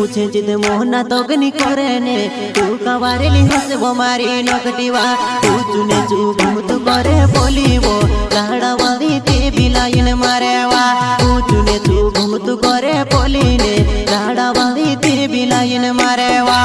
पूछे जिद मोहना तोगनी करे ने तू कवारेली हसबो मारी नकटीवा तू चुने चू घूमतु करे बोलीवो लाड़ावादी ते बिलाइन मारेवा तू चुने चू घूमतु करे बोलीने लाड़ावादी ते बिलाइन मारेवा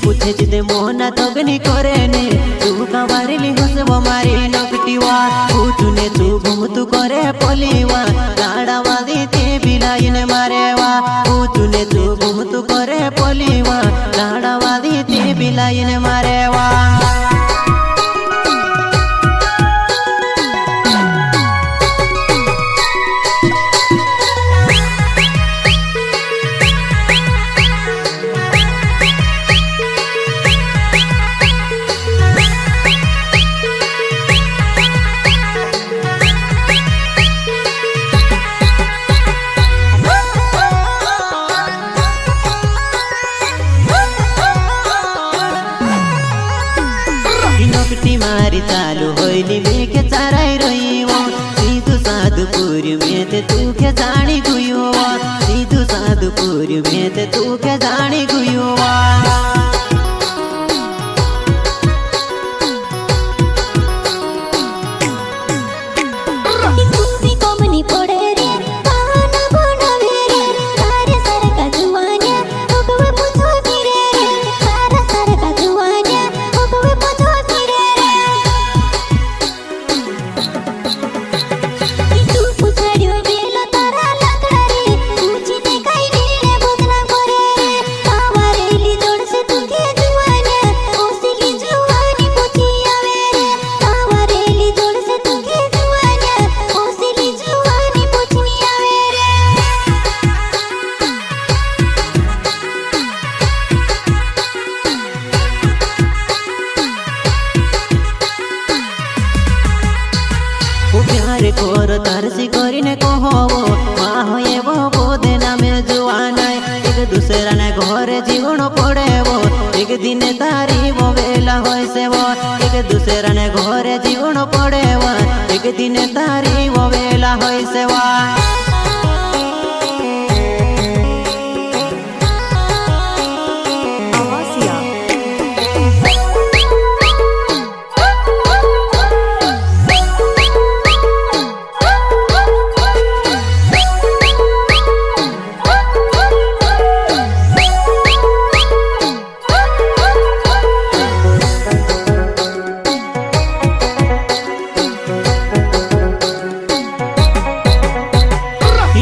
पूछे जिदे मोहना तोगनी करे ने तू कवारेली हसबो मारी नकटीवा तू चुने तू घूमतु करे पोलीवा लाड़ावादी ते बिलाइन मारेवा तू चुने तू घूमतु करे पोलीवा लाड़ावादी ते बिलाइन मारेवा नकटी मारी चालू होइली मेके चाराई रहिवो सीधु साधुपुर में ते तू के जानी गुयो सीधु साधुपुर में ते तू के जानी गुयो प्यार कोर तरसी करीने कहोवो माहोएवो बोधे नामे जुआनाय एक दूसरा ने घरे जीवन पड़ेवो एक दिन तारी वो बेला होइसेवो एक दूसरा ने घरे जीवन पड़ेवो एक दिन तारी वो बेला होइसेवो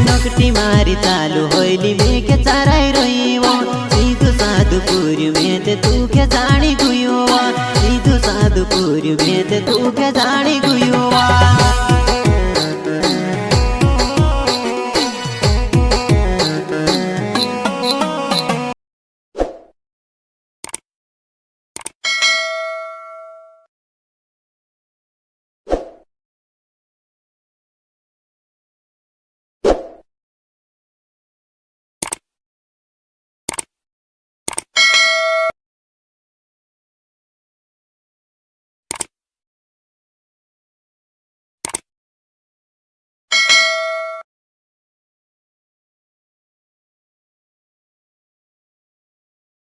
नकटी मारी चालू होइली मेके चाराई रहिवो सीधु साधुपुर में ते तू के जानी गुयो सीधु साधुपुर में ते तू के जानी गुयो।